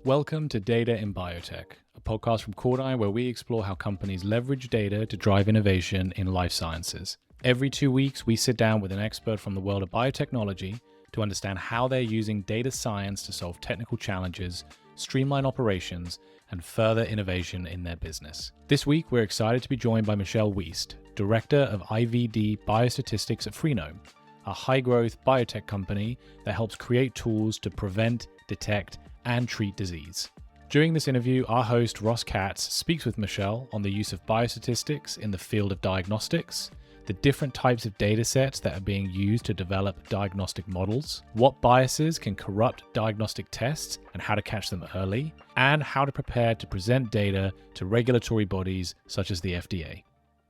Welcome to Data in Biotech, a podcast from CorrDyn where we explore how companies leverage data to drive innovation in life sciences. Every 2 weeks, we sit down with an expert from the world of biotechnology to understand how they're using data science to solve technical challenges, streamline operations, and further innovation in their business. This week, we're excited to be joined by Michelle Wiest, Director of IVD Biostatistics at Freenome, a high-growth biotech company that helps create tools to prevent, detect, and treat disease. During this interview, our host Ross Katz speaks with Michelle on the use of biostatistics in the field of diagnostics, the different types of data sets that are being used to develop diagnostic models, what biases can corrupt diagnostic tests and how to catch them early, and how to prepare to present data to regulatory bodies such as the FDA.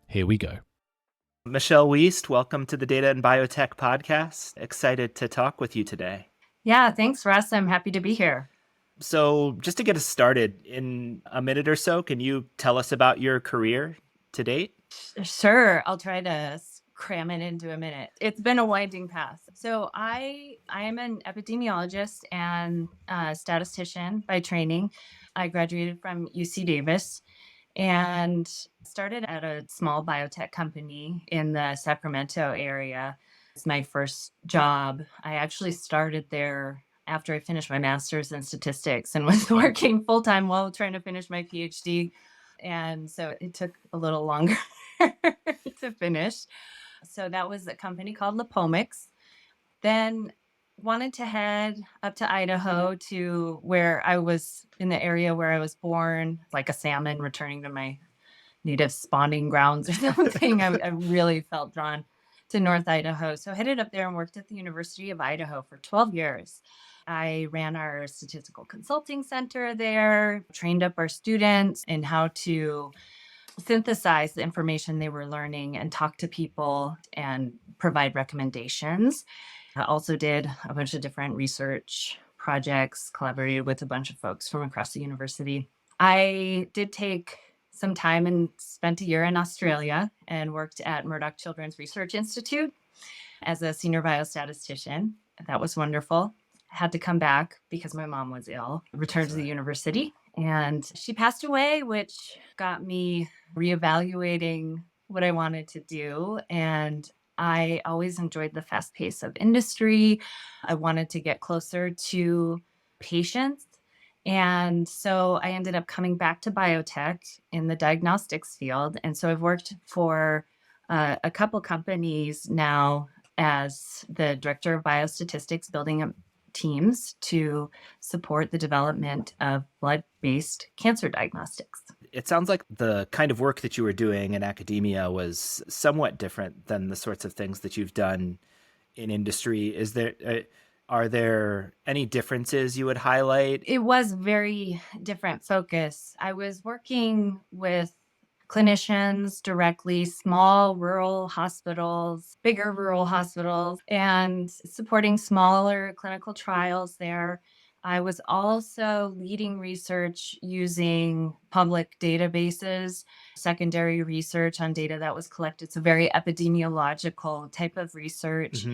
Here we go. Michelle Wiest, welcome to the Data in Biotech podcast. Excited to talk with you today. Yeah, thanks, Russ. I'm happy to be here. So just to get us started, in a minute or so, can you tell us about your career to date? Sure, I'll try to cram it into a minute. It's been a winding path. So I am an epidemiologist and statistician by training. I graduated from UC Davis and started at a small biotech company in the Sacramento area. It's my first job. I actually started there after I finished my master's in statistics and was working full-time while trying to finish my PhD. And so it took a little longer to finish. So that was a company called Lipomics. Then wanted to head up to Idaho to where I was in the area where I was born, like a salmon returning to my native spawning grounds or something. I really felt drawn to North Idaho. So I headed up there and worked at the University of Idaho for 12 years. I ran our statistical consulting center there, trained up our students in how to synthesize the information they were learning and talk to people and provide recommendations. I also did a bunch of different research projects, collaborated with a bunch of folks from across the university. I did take some time and spent a year in Australia and worked at Murdoch Children's Research Institute as a senior biostatistician. That was wonderful. Had to come back because my mom was ill, returned to the university, and she passed away, which got me reevaluating what I wanted to do. And I always enjoyed the fast pace of industry. I wanted to get closer to patients. And so I ended up coming back to biotech in the diagnostics field. And so I've worked for a couple companies now as the director of biostatistics, building up teams to support the development of blood-based cancer diagnostics. It sounds like the kind of work that you were doing in academia was somewhat different than the sorts of things that you've done in industry. Are there any differences you would highlight? It was very different focus. I was working with clinicians directly, small rural hospitals, bigger rural hospitals, and supporting smaller clinical trials there. I was also leading research using public databases, secondary research on data that was collected. So very epidemiological type of research,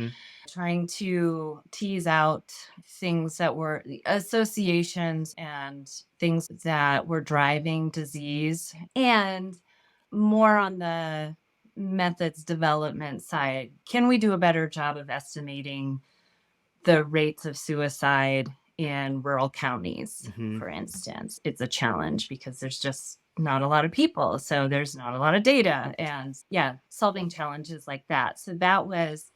trying to tease out things that were associations and things that were driving disease, and more on the methods development side. Can we do a better job of estimating the rates of suicide in rural counties, for instance? It's a challenge because there's just not a lot of people. So there's not a lot of data, and solving challenges like that. So that was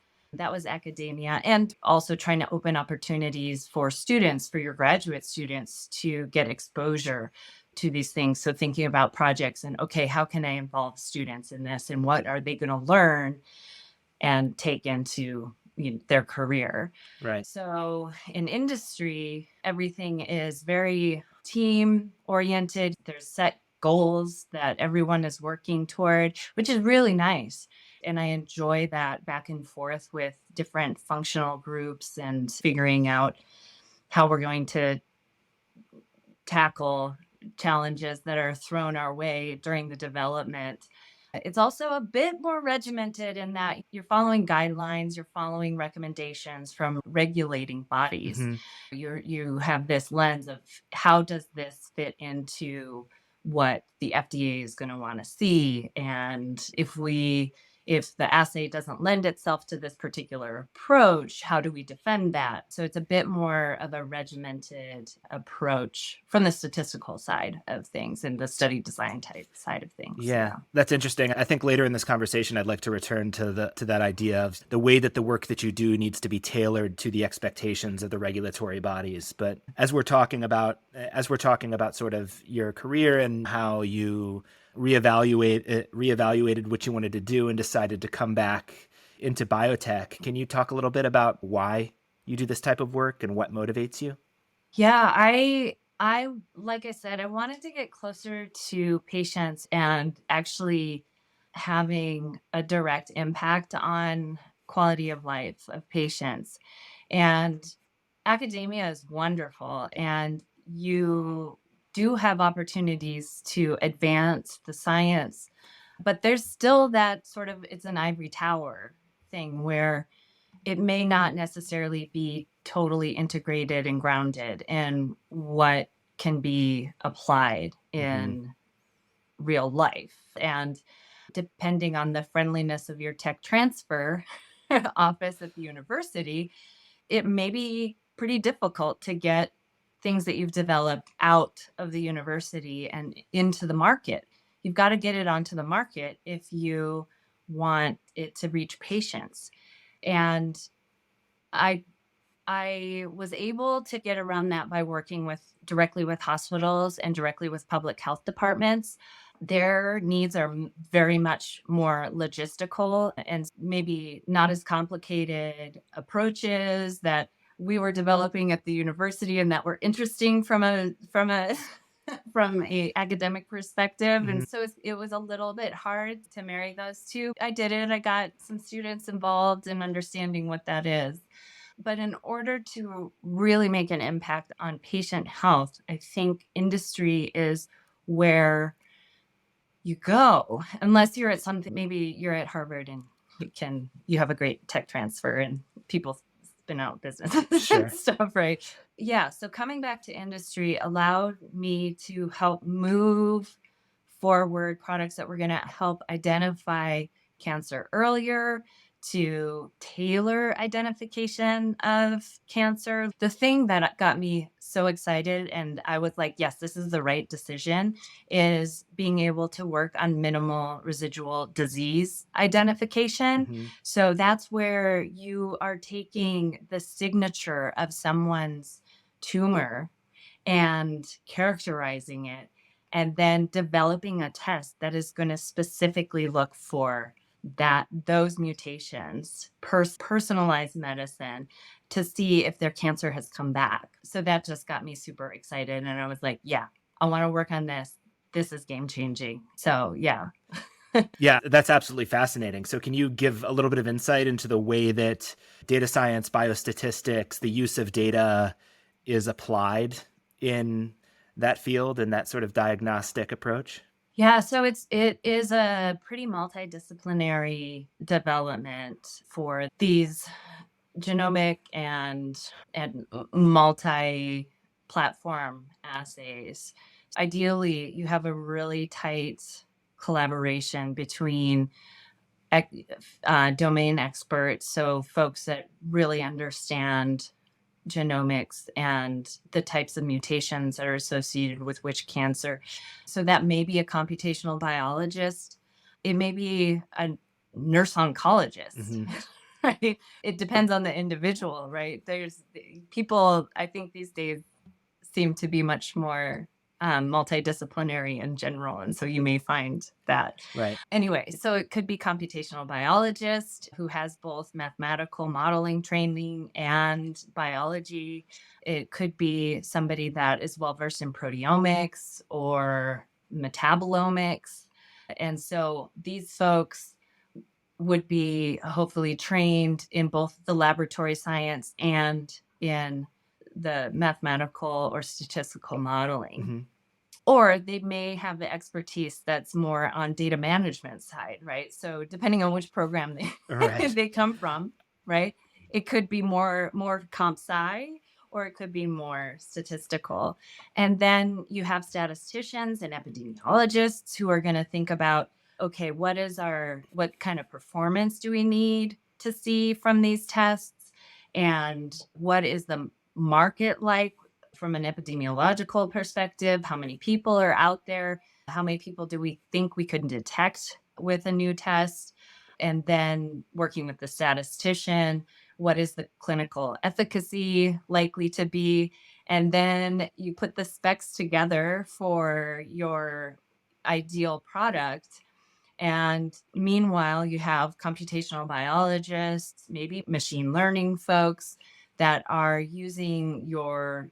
academia, and also trying to open opportunities for students, for your graduate students, to get exposure to these things. So thinking about projects and, okay, how can I involve students in this, and what are they going to learn and take into their career. Right. So in industry, everything is very team oriented. There's set goals that everyone is working toward, which is really nice. And I enjoy that back and forth with different functional groups and figuring out how we're going to tackle challenges that are thrown our way during the development It's also a bit more regimented in that you're following guidelines, you're following recommendations from regulating bodies. Hmm. You have this lens of how does this fit into what the FDA is going to want to see, and if the assay doesn't lend itself to this particular approach, how do we defend that? So it's a bit more of a regimented approach from the statistical side of things and the study design type side of things. Yeah, that's interesting. I think later in this conversation, I'd like to return to that idea of the way that the work that you do needs to be tailored to the expectations of the regulatory bodies. But as we're talking about sort of your career and how you reevaluated what you wanted to do and decided to come back into biotech, can you talk a little bit about why you do this type of work and what motivates you? Yeah, I like I said, I wanted to get closer to patients and actually having a direct impact on quality of life of patients. And academia is wonderful, and you do have opportunities to advance the science, but there's still that sort of it's an ivory tower thing where it may not necessarily be totally integrated and grounded in what can be applied Hmm. in real life. And depending on the friendliness of your tech transfer office at the university, it may be pretty difficult to get things that you've developed out of the university and into the market. You've got to get it onto the market if you want it to reach patients. And I I was able to get around that by working directly with hospitals and directly with public health departments. Their needs are very much more logistical and maybe not as complicated approaches that we were developing at the university and that were interesting from a from a academic perspective. Hmm. And so it was a little bit hard to marry those two. I did it. I got some students involved in understanding what that is. But in order to really make an impact on patient health, I think industry is where you go, unless you're at something, maybe you're at Harvard and you have a great tech transfer and people spin out businesses and Sure. stuff, right? Yeah. So coming back to industry allowed me to help move forward products that were going to help identify cancer earlier, to tailor identification of cancer. The thing that got me so excited, and I was like, yes, this is the right decision, is being able to work on minimal residual disease identification. Hmm. So that's where you are taking the signature of someone's tumor and characterizing it and then developing a test that is going to specifically look for those mutations, personalized medicine to see if their cancer has come back. So that just got me super excited, and I was like, yeah, I want to work on this. This is game changing. So yeah. Yeah, that's absolutely fascinating. So, can you give a little bit of insight into the way that data science, biostatistics, the use of data is applied in that field and that sort of diagnostic approach? Yeah, so it is a pretty multidisciplinary development for these genomic and multi-platform assays. Ideally, you have a really tight collaboration between domain experts, so folks that really understand genomics and the types of mutations that are associated with which cancer. So that may be a computational biologist, it may be a nurse oncologist. Hmm. Right? It depends on the individual, right? There's people, I think these days seem to be much more multidisciplinary in general. And so you may find that. Right. Anyway, so it could be computational biologist who has both mathematical modeling training and biology. It could be somebody that is well versed in proteomics or metabolomics. And so these folks would be hopefully trained in both the laboratory science and in the mathematical or statistical modeling. Hmm. or they may have the expertise that's more on data management side, right? So depending on which program they Right. they come from, right? It could be more comp sci, or it could be more statistical. And then you have statisticians and epidemiologists who are going to think about, okay, what kind of performance do we need to see from these tests? And what is the market like from an epidemiological perspective? How many people are out there? How many people do we think we could detect with a new test? And then working with the statistician, what is the clinical efficacy likely to be? And then you put the specs together for your ideal product. And meanwhile, you have computational biologists, maybe machine learning folks that are using your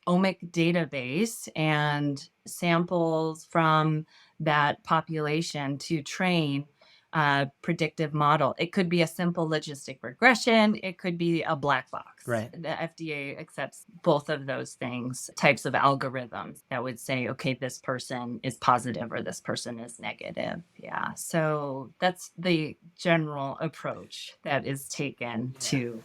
omic database and samples from that population to train a predictive model. It could be a simple logistic regression. It could be a black box. Right. The FDA accepts both of those things, types of algorithms that would say, okay, this person is positive or this person is negative. Yeah. So that's the general approach that is taken to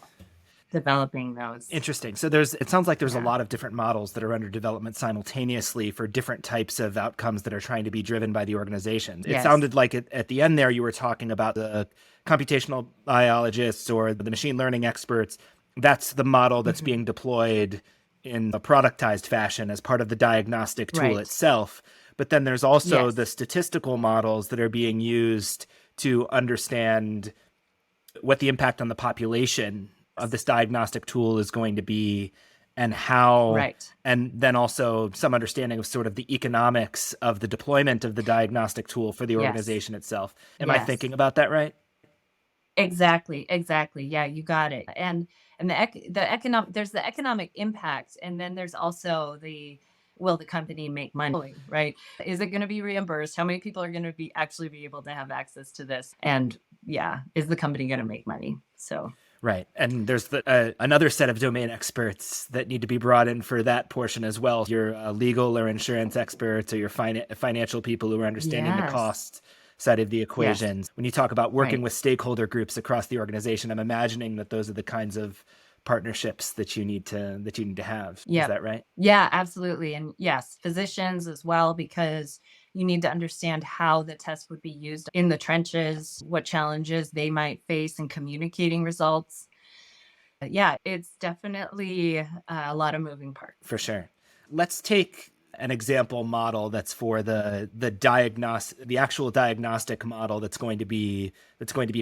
developing those. Interesting. So it sounds like there's a Yeah. lot of different models that are under development simultaneously for different types of outcomes that are trying to be driven by the organization. It Yes. sounded like at the end there you were talking about the computational biologists or the machine learning experts. That's the model that's being deployed in a productized fashion as part of the diagnostic tool Right. itself. But then there's also Yes. the statistical models that are being used to understand what the impact on the population of this diagnostic tool is going to be, and how, Right. and then also some understanding of sort of the economics of the deployment of the diagnostic tool for the Yes. organization itself. Am I Yes. thinking about that right? Exactly. Yeah, you got it. And the economic there's the economic impact, and then there's also will the company make money, right? Is it going to be reimbursed? How many people are going to be able to have access to this? And yeah, is the company going to make money? So Right. And there's another set of domain experts that need to be brought in for that portion as well. Your legal or insurance experts, or your financial people who are understanding the yes. cost side of the Yes. equations. When you talk about working Right. with stakeholder groups across the organization, I'm imagining that those are the kinds of partnerships that you need to have. Yep. Is that right? Yeah, absolutely. And yes, physicians as well, because you need to understand how the test would be used in the trenches, what challenges they might face in communicating results. Yeah, it's definitely a lot of moving parts. For sure. Let's take an example model that's for the actual diagnostic model that's going to be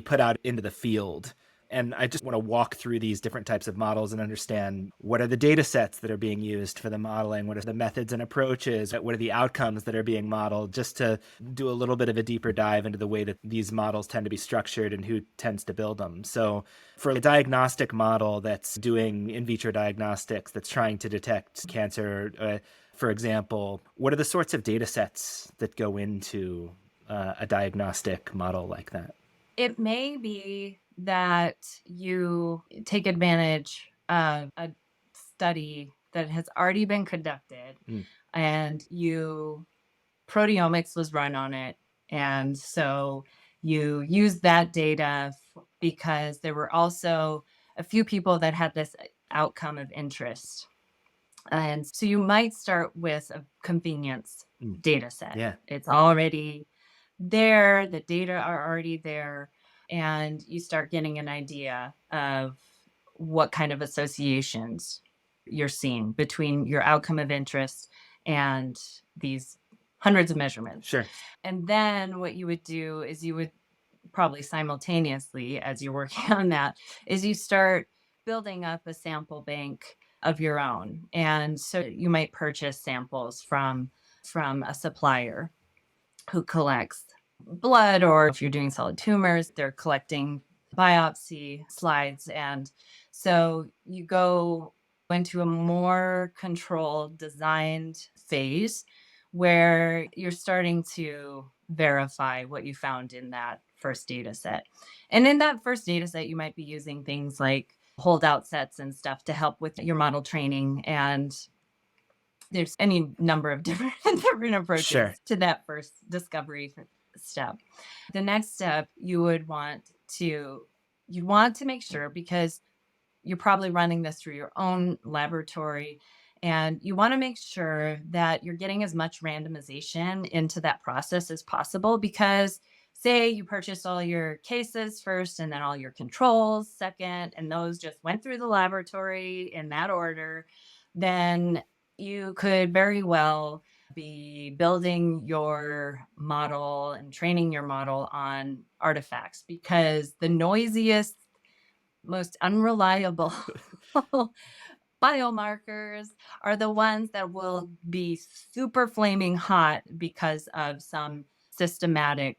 put out into the field. And I just want to walk through these different types of models and understand what are the data sets that are being used for the modeling, what are the methods and approaches, what are the outcomes that are being modeled, just to do a little bit of a deeper dive into the way that these models tend to be structured and who tends to build them. So for a diagnostic model that's doing in vitro diagnostics, that's trying to detect cancer, for example, what are the sorts of data sets that go into a diagnostic model like that? It may be that you take advantage of a study that has already been conducted, and proteomics was run on it. And so you use that data because there were also a few people that had this outcome of interest. And so you might start with a convenience data set. Yeah. It's already there, the data are already there, and you start getting an idea of what kind of associations you're seeing between your outcome of interest and these hundreds of measurements. Sure. And then what you would do is you would probably simultaneously, as you're working on that, is you start building up a sample bank of your own. And so you might purchase samples from a supplier who collects blood, or if you're doing solid tumors, they're collecting biopsy slides. And so you go into a more controlled, designed phase where you're starting to verify what you found in that first data set. And in that first data set, you might be using things like holdout sets and stuff to help with your model training. And There's any number of different approaches Sure. to that first discovery step. The next step you'd want to make sure, because you're probably running this through your own laboratory, and you want to make sure that you're getting as much randomization into that process as possible, because say you purchased all your cases first and then all your controls second, and those just went through the laboratory in that order, then you could very well be building your model and training your model on artifacts, because the noisiest, most unreliable biomarkers are the ones that will be super flaming hot because of some systematic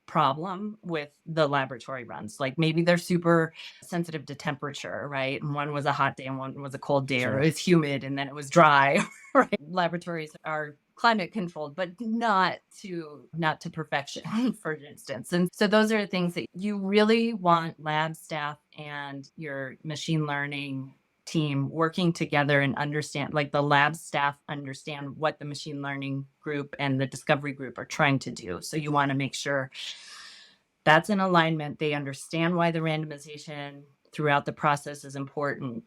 problem with the laboratory runs. Like maybe they're super sensitive to temperature, right? And one was a hot day and one was a cold day, or Sure. it was humid and then it was dry, right? Laboratories are climate controlled, but not to perfection, for instance. And so those are things that you really want lab staff and your machine learning team working together and understand, like the lab staff understand what the machine learning group and the discovery group are trying to do. So you want to make sure that's in alignment. They understand why the randomization throughout the process is important.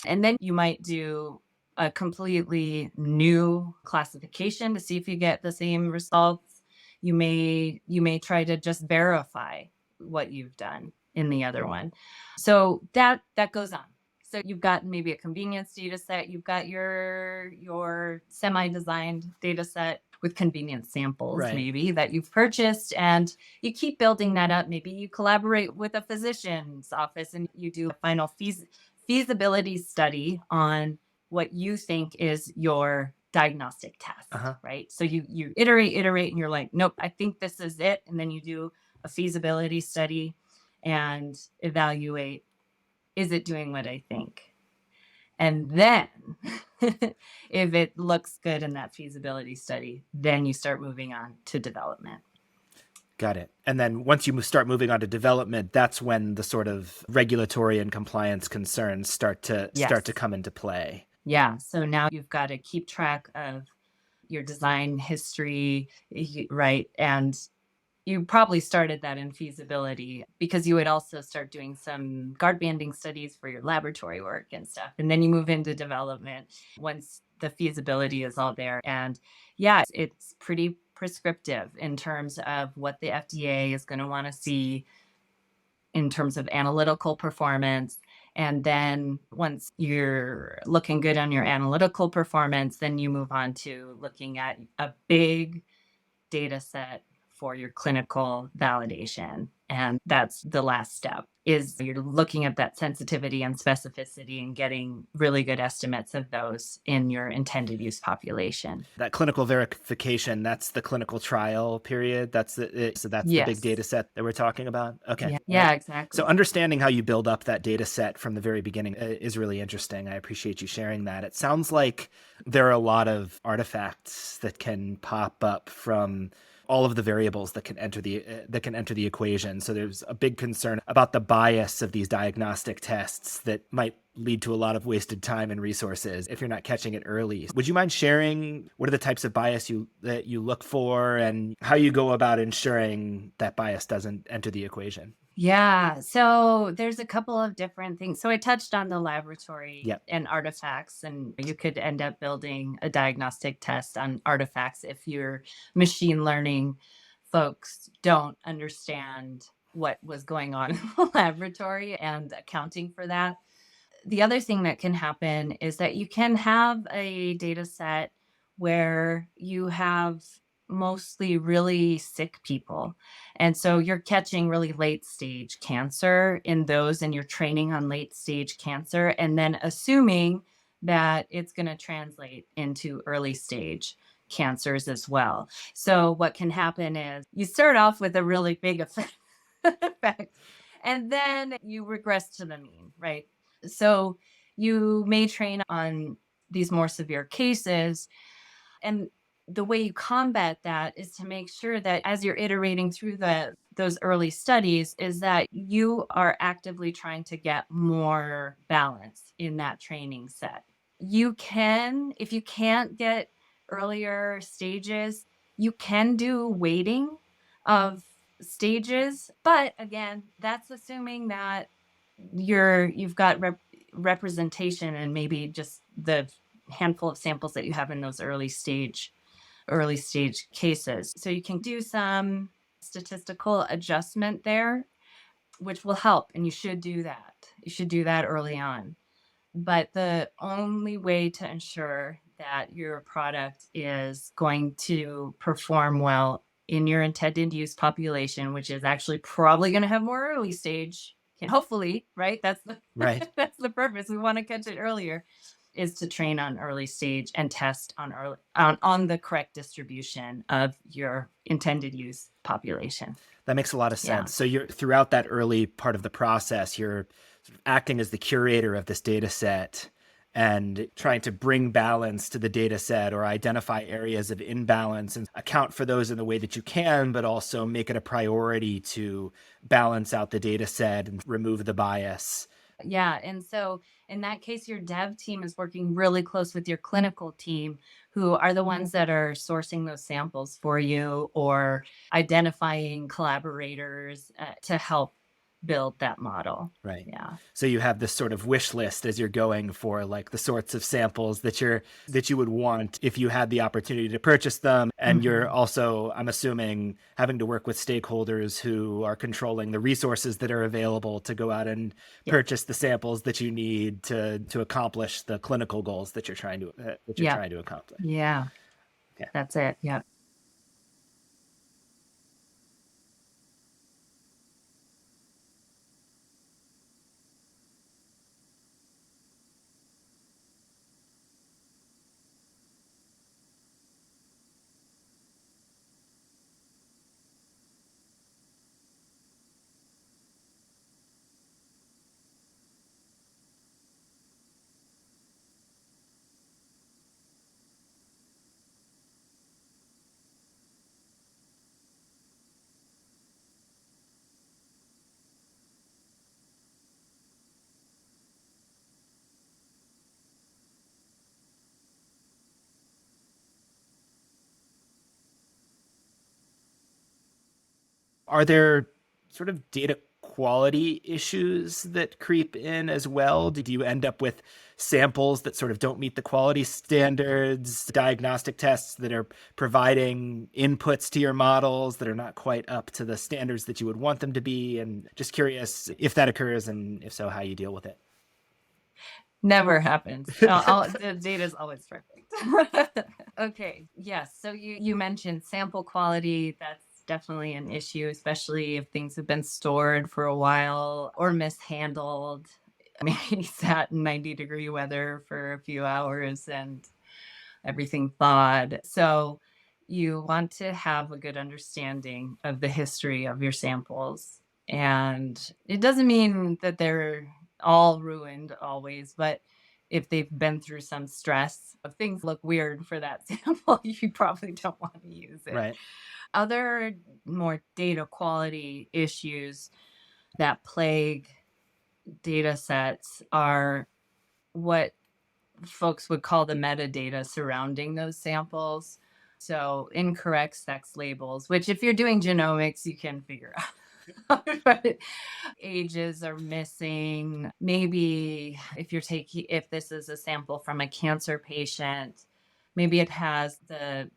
And then you might do a completely new classification to see if you get the same results. You may try to just verify what you've done in the other one. So that goes on. So you've got maybe a convenience data set, you've got your semi-designed data set with convenience samples, Right. maybe that you've purchased, and you keep building that up. Maybe you collaborate with a physician's office and you do a final feasibility study on what you think is your diagnostic test, Uh-huh. right? So you iterate, and you're like, nope, I think this is it. And then you do a feasibility study and evaluate, is it doing what I think? And then if it looks good in that feasibility study, then you start moving on to development. Got it. And then once you start moving on to development, that's when the sort of regulatory and compliance concerns start to come into play. Yeah. So now you've got to keep track of your design history, right? And you probably started that in feasibility, because you would also start doing some guard banding studies for your laboratory work and stuff. And then you move into development once the feasibility is all there. And yeah, it's pretty prescriptive in terms of what the FDA is going to want to see in terms of analytical performance. And then once you're looking good on your analytical performance, then you move on to looking at a big data set for your clinical validation. And that's the last step, is you're looking at that sensitivity and specificity and getting really good estimates of those in your intended use population. That clinical verification, that's the clinical trial period. That's the big data set that we're talking about. Okay. Yeah, exactly. So understanding how you build up that data set from the very beginning is really interesting. I appreciate you sharing that. It sounds like there are a lot of artifacts that can pop up from all of the variables that can enter the equation. So there's a big concern about the bias of these diagnostic tests that might lead to a lot of wasted time and resources if you're not catching it early. Would you mind sharing what are the types of bias that you look for and how you go about ensuring that bias doesn't enter the equation? Yeah, so there's a couple of different things. So I touched on the laboratory Yep. and artifacts, and you could end up building a diagnostic test on artifacts if your machine learning folks don't understand what was going on in the laboratory and accounting for that. The other thing that can happen is that you can have a data set where you have mostly really sick people. And so you're catching really late stage cancer in those, and you're training on late stage cancer, and then assuming that it's going to translate into early stage cancers as well. So what can happen is you start off with a really big effect, and then you regress to the mean, right? So you may train on these more severe cases. And the way you combat that is to make sure that as you're iterating through those early studies, is that you are actively trying to get more balance in that training set. You can, if you can't get earlier stages, you can do weighting of stages, but again, that's assuming that you've got representation and maybe just the handful of samples that you have in those early stage cases. So you can do some statistical adjustment there, which will help, and you should do that. You should do that early on. But the only way to ensure that your product is going to perform well in your intended use population, which is actually probably going to have more early stage, hopefully, right? That's the Right. that's the purpose. We want to catch it earlier, is to train on early stage and test on on the correct distribution of your intended use population. That makes a lot of Yeah. sense. So you're throughout that early part of the process, you're sort of acting as the curator of this data set and trying to bring balance to the data set or identify areas of imbalance and account for those in the way that you can, but also make it a priority to balance out the data set and remove the bias. Yeah. And so in that case, your dev team is working really close with your clinical team, who are the ones that are sourcing those samples for you or identifying collaborators to help build that model. Right. Yeah. So you have this sort of wish list as you're going for like the sorts of samples that you would want if you had the opportunity to purchase them. And you're also, I'm assuming, having to work with stakeholders who are controlling the resources that are available to go out and purchase the samples that you need to accomplish the clinical goals that you're trying to accomplish. Yeah. Okay. That's it. Yeah. Are there sort of data quality issues that creep in as well? Do you end up with samples that sort of don't meet the quality standards, diagnostic tests that are providing inputs to your models that are not quite up to the standards that you would want them to be? And just curious if that occurs, and if so, how you deal with it. Never happens. The data is always perfect. Okay. Yes. So you mentioned sample quality. That's definitely an issue, especially if things have been stored for a while or mishandled. Maybe sat in 90-degree weather for a few hours and everything thawed. So you want to have a good understanding of the history of your samples. And it doesn't mean that they're all ruined always, but if they've been through some stress, if things look weird for that sample, you probably don't want to use it. Right. Other more data quality issues that plague data sets are what folks would call the metadata surrounding those samples. So incorrect sex labels, which if you're doing genomics, you can figure out. But ages are missing. Maybe if this is a sample from a cancer patient, maybe it has the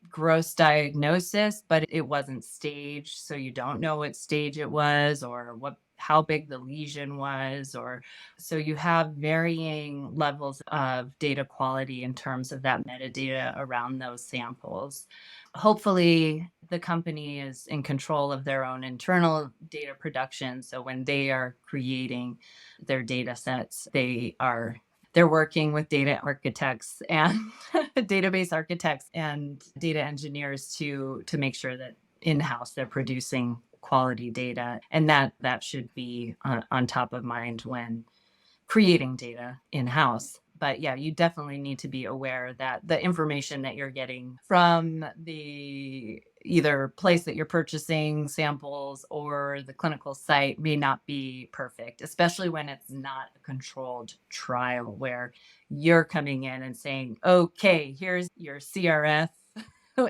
gross diagnosis, but it wasn't staged. So you don't know what stage it was or how big the lesion was, or so you have varying levels of data quality in terms of that metadata around those samples. Hopefully the company is in control of their own internal data production. So when they are creating their data sets, they're working with data architects and database architects and data engineers to make sure that in-house they're producing quality data. And that should be on top of mind when creating data in-house. But yeah, you definitely need to be aware that the information that you're getting from the either place that you're purchasing samples or the clinical site may not be perfect, especially when it's not a controlled trial where you're coming in and saying, okay, here's your CRF.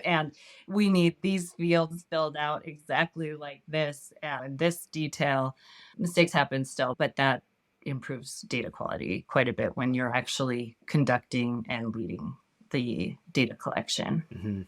And we need these fields filled out exactly like this and this detail. Mistakes happen still, but that improves data quality quite a bit when you're actually conducting and leading the data collection. Mm-hmm.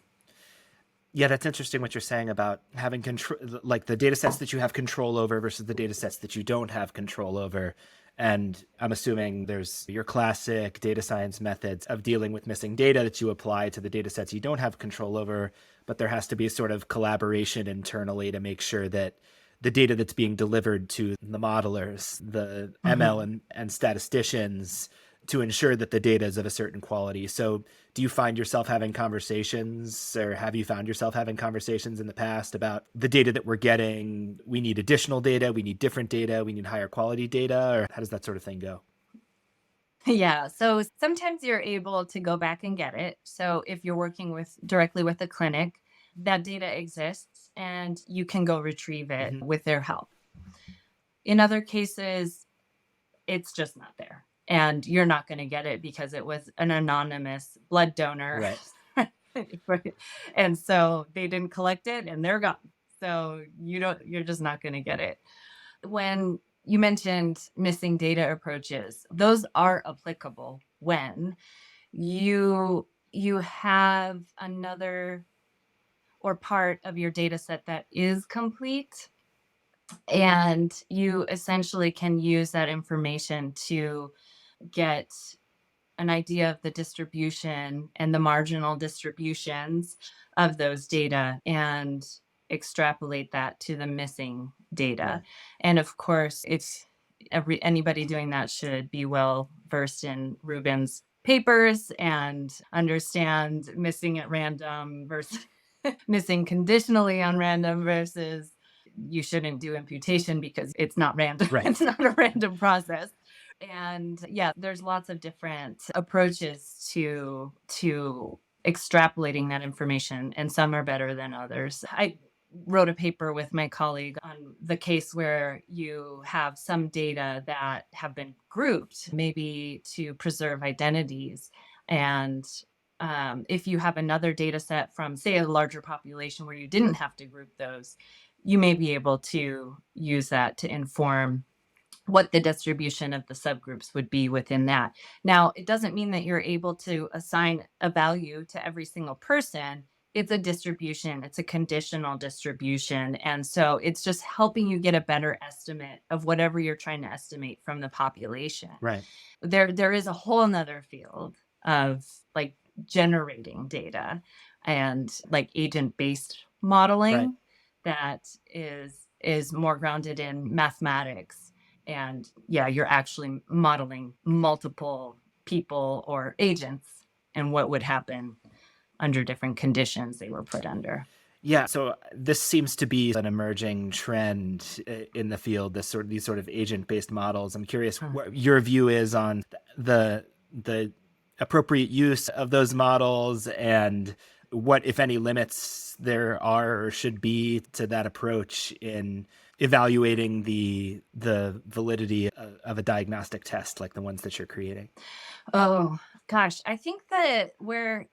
Yeah, that's interesting what you're saying about having control, like the data sets that you have control over versus the data sets that you don't have control over. And I'm assuming there's your classic data science methods of dealing with missing data that you apply to the data sets you don't have control over, but there has to be a sort of collaboration internally to make sure that the data that's being delivered to the modelers, the ML and statisticians, to ensure that the data is of a certain quality. So do you find yourself having conversations, or have you found yourself having conversations in the past about the data that we're getting? We need additional data, we need different data, we need higher quality data, or how does that sort of thing go? Yeah. So sometimes you're able to go back and get it. So if you're working directly with the clinic, that data exists and you can go retrieve it with their help. In other cases, it's just not there. And you're not going to get it because it was an anonymous blood donor. Right. And so they didn't collect it and they're gone. So you're just not going to get it. When you mentioned missing data approaches, those are applicable when you have another or part of your data set that is complete, and you essentially can use that information to get an idea of the distribution and the marginal distributions of those data and extrapolate that to the missing data. Right. And of course, anybody doing that should be well versed in Rubin's papers and understand missing at random versus missing conditionally on random versus you shouldn't do imputation because it's not random. Right. It's not a random process. And yeah, there's lots of different approaches to extrapolating that information, and some are better than others. I wrote a paper with my colleague on the case where you have some data that have been grouped, maybe to preserve identities. And if you have another data set from, say, a larger population where you didn't have to group those, you may be able to use that to inform what the distribution of the subgroups would be within that. Now, it doesn't mean that you're able to assign a value to every single person. It's a distribution, it's a conditional distribution. And so it's just helping you get a better estimate of whatever you're trying to estimate from the population. Right. There is a whole nother field of like generating data and like agent-based modeling. Right. That is more grounded in mathematics. And yeah, you're actually modeling multiple people or agents and what would happen under different conditions they were put under. Yeah, so this seems to be an emerging trend in the field, these sort of agent-based models. I'm curious what your view is on the appropriate use of those models and what, if any, limits there are or should be to that approach in evaluating the validity of a diagnostic test like the ones that you're creating. Oh, gosh. I think that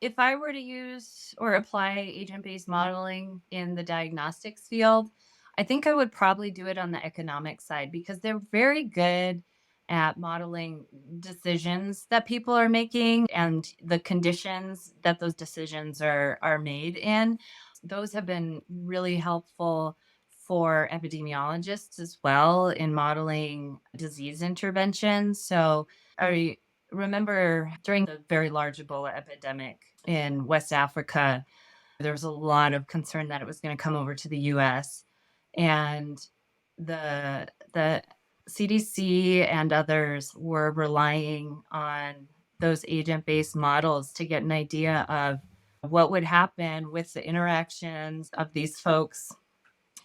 if I were to use or apply agent-based modeling in the diagnostics field, I think I would probably do it on the economic side because they're very good at modeling decisions that people are making and the conditions that those decisions are made in. Those have been really helpful for epidemiologists as well in modeling disease intervention. So I remember during the very large Ebola epidemic in West Africa, there was a lot of concern that it was going to come over to the US. And the CDC and others were relying on those agent-based models to get an idea of what would happen with the interactions of these folks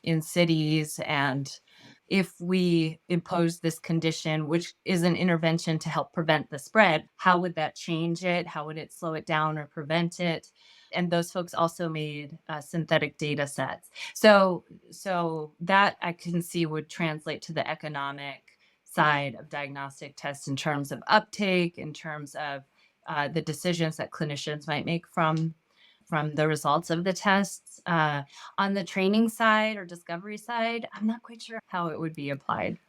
in cities and if we impose this condition, which is an intervention to help prevent the spread, how would that change it? How would it slow it down or prevent it? And those folks also made synthetic data sets. So that I can see would translate to the economic side of diagnostic tests in terms of uptake, in terms of the decisions that clinicians might make from the results of the tests. On the training side or discovery side, I'm not quite sure how it would be applied.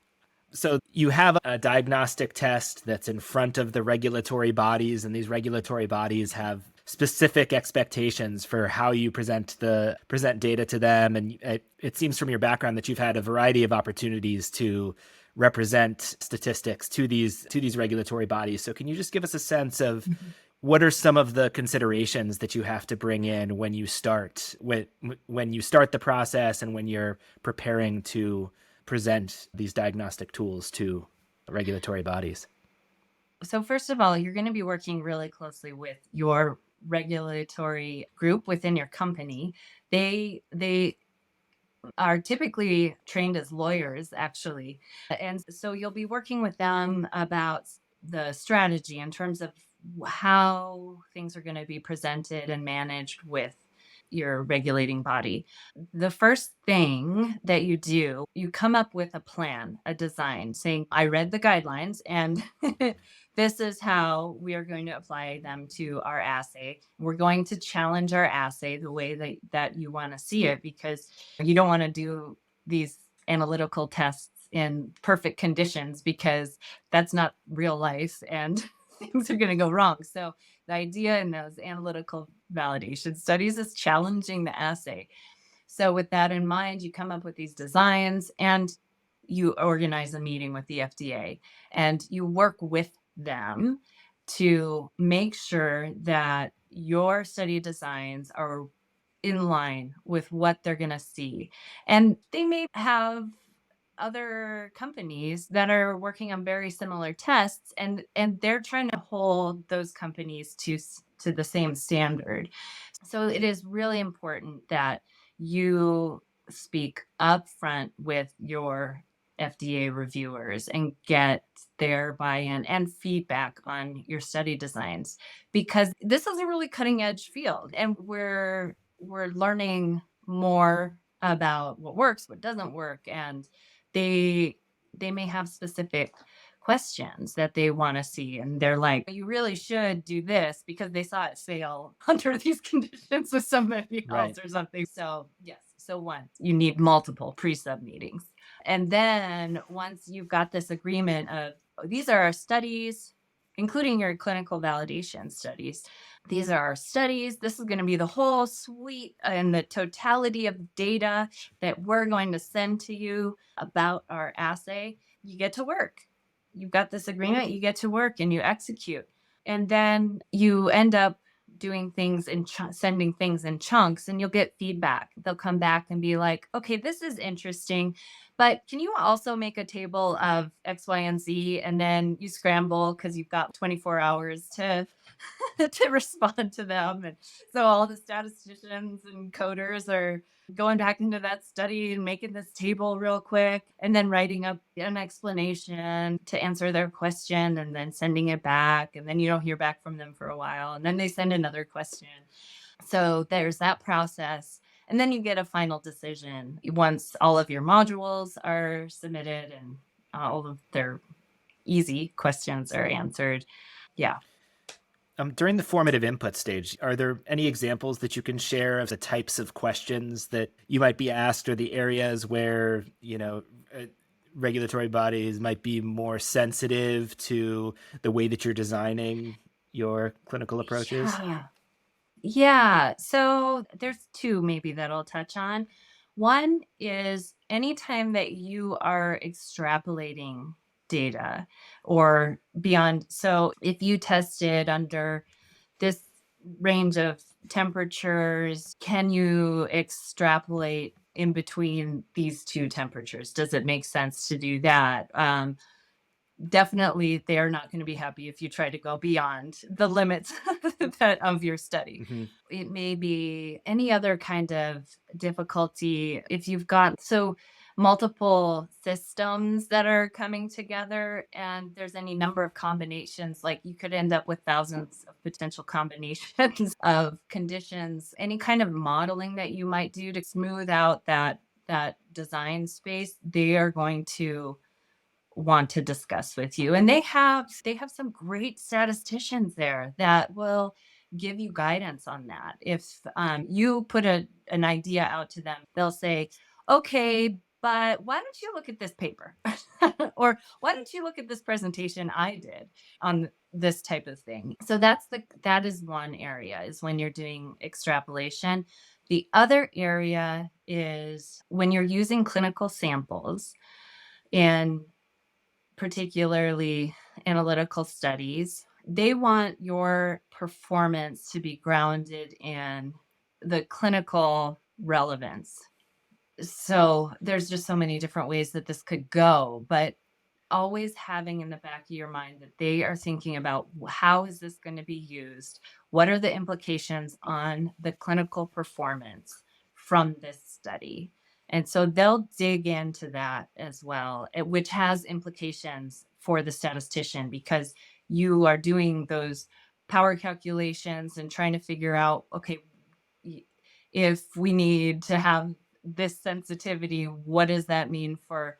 So you have a diagnostic test that's in front of the regulatory bodies, and these regulatory bodies have specific expectations for how you present data to them. And it seems from your background that you've had a variety of opportunities to represent statistics to these regulatory bodies. So can you just give us a sense of what are some of the considerations that you have to bring in when you start the process and when you're preparing to present these diagnostic tools to regulatory bodies? So first of all, you're going to be working really closely with your regulatory group within your company. They are typically trained as lawyers, actually. And so you'll be working with them about the strategy in terms of how things are going to be presented and managed with your regulating body. The first thing that you do, you come up with a plan, a design saying, I read the guidelines and this is how we are going to apply them to our assay. We're going to challenge our assay the way that you want to see it, because you don't want to do these analytical tests in perfect conditions, because that's not real life and things are going to go wrong. So the idea in those analytical validation studies is challenging the assay. So with that in mind, you come up with these designs and you organize a meeting with the FDA and you work with them to make sure that your study designs are in line with what they're going to see. And they may have other companies that are working on very similar tests, and they're trying to hold those companies to the same standard. So it is really important that you speak upfront with your FDA reviewers and get their buy-in and feedback on your study designs, because this is a really cutting edge field and we're learning more about what works, what doesn't work, and they may have specific questions that they want to see, and they're like, you really should do this because they saw it fail under these conditions with somebody else or something. So yes, so one, you need multiple pre-sub meetings, and then once you've got this agreement of these are our studies, including your clinical validation studies, these are our studies, this is going to be the whole suite and the totality of data that we're going to send to you about our assay, you get to work. You've got this agreement, you get to work and you execute. And then you end up doing things and sending things in chunks, and you'll get feedback. They'll come back and be like, okay, this is interesting, but can you also make a table of X, Y, and Z? And then you scramble because you've got 24 hours to to respond to them. And so all the statisticians and coders are going back into that study and making this table real quick and then writing up an explanation to answer their question and then sending it back. And then you don't hear back from them for a while. And then they send another question. So there's that process. And then you get a final decision once all of your modules are submitted and all of their easy questions are answered. Yeah. During the formative input stage, are there any examples that you can share of the types of questions that you might be asked, or the areas where, regulatory bodies might be more sensitive to the way that you're designing your clinical approaches? Yeah. So there's two maybe that I'll touch on. One is anytime that you are extrapolating data or beyond. So if you tested under this range of temperatures, can you extrapolate in between these two temperatures? Does it make sense to do that? Definitely, they're not going to be happy if you try to go beyond the limits of your study. Mm-hmm. It may be any other kind of difficulty. If you've got, so multiple systems that are coming together, and there's any number of combinations. Like you could end up with thousands of potential combinations of conditions. Any kind of modeling that you might do to smooth out that design space, they are going to want to discuss with you. And they have some great statisticians there that will give you guidance on that. If you put an idea out to them, they'll say, okay, but why don't you look at this paper? Or why don't you look at this presentation I did on this type of thing? So that is one area, is when you're doing extrapolation. The other area is when you're using clinical samples, and particularly analytical studies. They want your performance to be grounded in the clinical relevance. So there's just so many different ways that this could go, but always having in the back of your mind that they are thinking about, how is this going to be used? What are the implications on the clinical performance from this study? And so they'll dig into that as well, which has implications for the statistician, because you are doing those power calculations and trying to figure out, okay, if we need to have this sensitivity, what does that mean for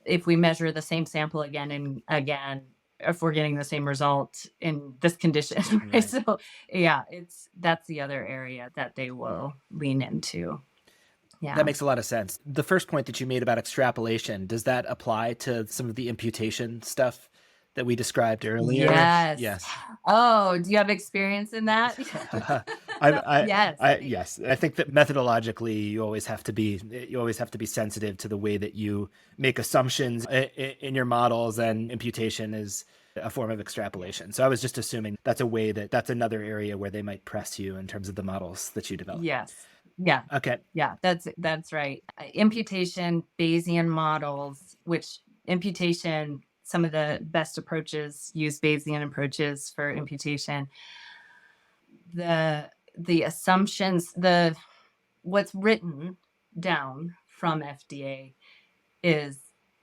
if we measure the same sample again and again, if we're getting the same result in this condition? Right? Right. So yeah, that's the other area that they will lean into. Yeah. That makes a lot of sense. The first point that you made about extrapolation, does that apply to some of the imputation stuff that we described earlier? Yes. Yes. Oh, do you have experience in that? Yes. Yes. I think that methodologically, you always have to be sensitive to the way that you make assumptions in your models, and imputation is a form of extrapolation. So I was just assuming that's another area where they might press you in terms of the models that you develop. Yes. Yeah. Okay. Yeah, that's right. Imputation, Bayesian models, which imputation, some of the best approaches use Bayesian approaches for imputation. The assumptions, what's written down from FDA is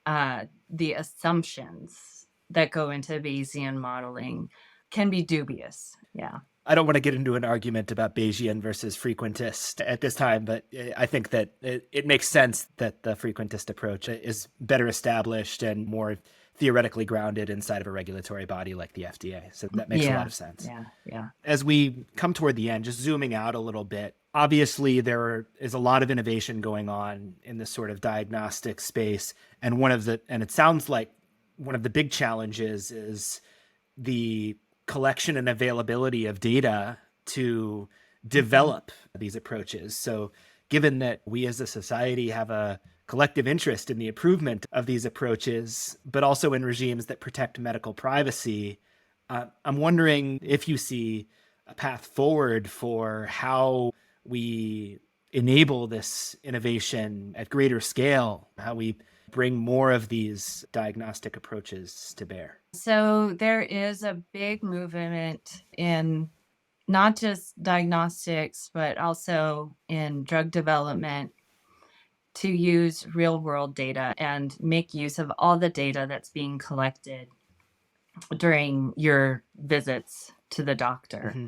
the assumptions that go into Bayesian modeling can be dubious. Yeah. I don't want to get into an argument about Bayesian versus frequentist at this time, but I think that it makes sense that the frequentist approach is better established and more theoretically grounded inside of a regulatory body like the FDA. So that makes a lot of sense. Yeah. As we come toward the end, just zooming out a little bit, obviously there is a lot of innovation going on in this sort of diagnostic space. And it sounds like one of the big challenges is the collection and availability of data to develop these approaches. So given that we as a society have a collective interest in the improvement of these approaches, but also in regimes that protect medical privacy, I'm wondering if you see a path forward for how we enable this innovation at greater scale, how we bring more of these diagnostic approaches to bear. So there is a big movement in not just diagnostics, but also in drug development to use real world data and make use of all the data that's being collected during your visits to the doctor. Mm-hmm.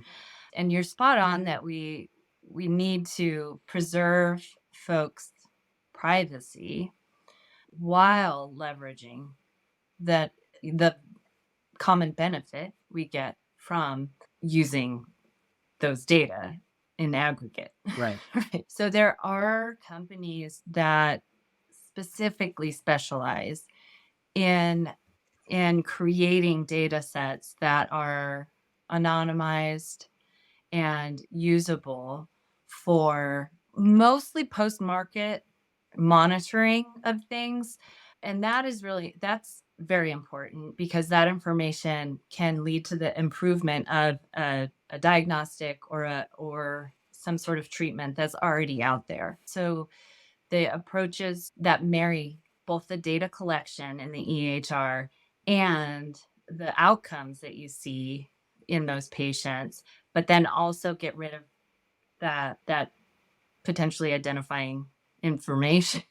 And you're spot on that we need to preserve folks' privacy while leveraging the common benefit we get from using those data in aggregate. Right. Right. So there are companies that specifically specialize in creating data sets that are anonymized and usable for mostly post-market monitoring of things. And that's very important, because that information can lead to the improvement of a diagnostic or some sort of treatment that's already out there. So the approaches that marry both the data collection in the EHR and the outcomes that you see in those patients, but then also get rid of that potentially identifying information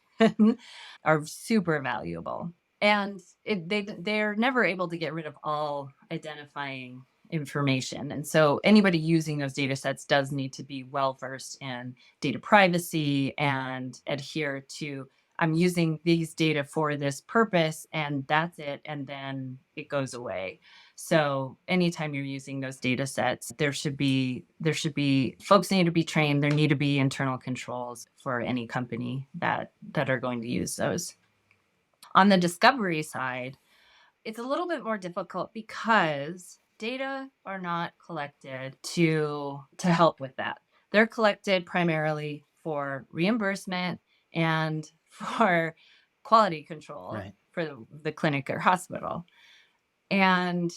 are super valuable. And they're never able to get rid of all identifying information. And so anybody using those data sets does need to be well versed in data privacy and adhere to, I'm using these data for this purpose and that's it. And then it goes away. So anytime you're using those data sets, there should be folks need to be trained. There need to be internal controls for any company that are going to use those. On the discovery side, it's a little bit more difficult because data are not collected to help with that. They're collected primarily for reimbursement and for quality control Right. for the clinic or hospital. And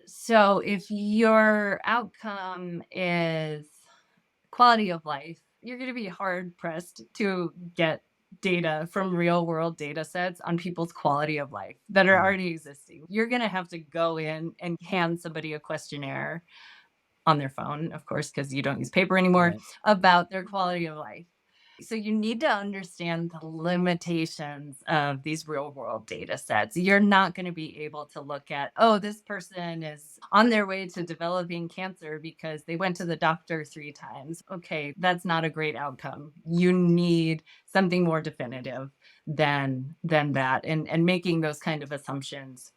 so if your outcome is quality of life, you're going to be hard pressed to get data from real world data sets on people's quality of life that are already existing. You're going to have to go in and hand somebody a questionnaire on their phone, of course, because you don't use paper anymore, Right. about their quality of life. So you need to understand the limitations of these real world data sets. You're not going to be able to look at, oh, this person is on their way to developing cancer because they went to the doctor 3 times. Okay, that's not a great outcome. You need something more definitive than that. And making those kind of assumptions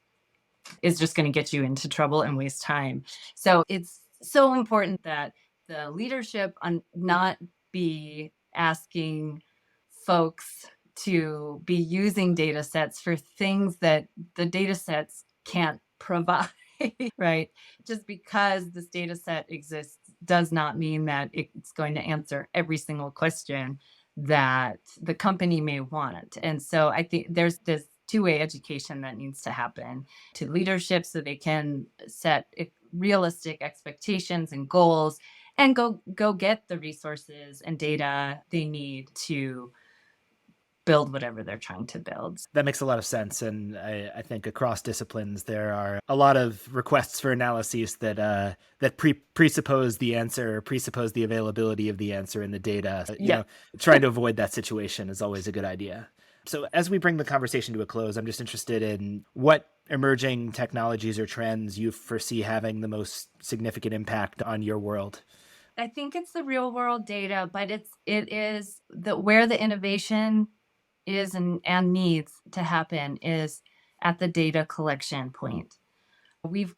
is just going to get you into trouble and waste time. So it's so important that the leadership not be asking folks to be using data sets for things that the data sets can't provide, right? Just because this data set exists does not mean that it's going to answer every single question that the company may want. And so I think there's this two-way education that needs to happen to leadership so they can set realistic expectations and goals and go get the resources and data they need to build whatever they're trying to build. That makes a lot of sense. And I think across disciplines, there are a lot of requests for analyses that presuppose the answer, presuppose the availability of the answer in the data. You know, trying to avoid that situation is always a good idea. So as we bring the conversation to a close, I'm just interested in what emerging technologies or trends you foresee having the most significant impact on your world. I think it's the real world data, but it is where the innovation is and needs to happen is at the data collection point. We've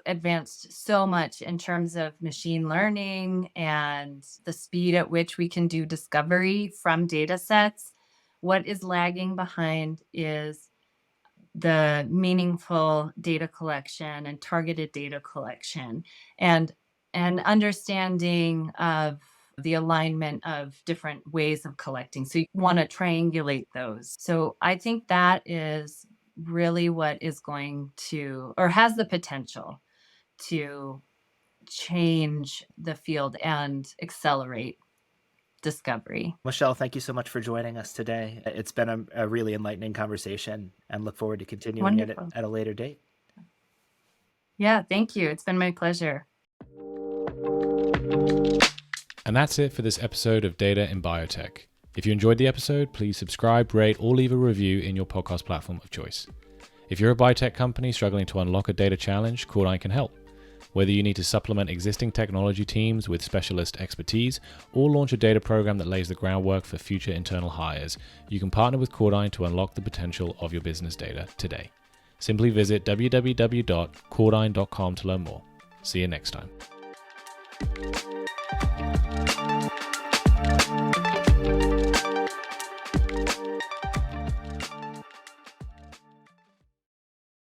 advanced so much in terms of machine learning and the speed at which we can do discovery from data sets. What is lagging behind is the meaningful data collection and targeted data collection and understanding of the alignment of different ways of collecting. So you want to triangulate those. So I think that is really what is going to, or has the potential to change the field and accelerate discovery. Michelle, thank you so much for joining us today. It's been a really enlightening conversation and look forward to continuing it at a later date. Yeah, thank you. It's been my pleasure. And that's it for this episode of Data in Biotech. If you enjoyed the episode, please subscribe, rate, or leave a review in your podcast platform of choice. If you're a biotech company struggling to unlock a data challenge, CorrDyn can help. Whether you need to supplement existing technology teams with specialist expertise or launch a data program that lays the groundwork for future internal hires, you can partner with CorrDyn to unlock the potential of your business data today. Simply visit www.corrdyn.com to learn more. See you next time.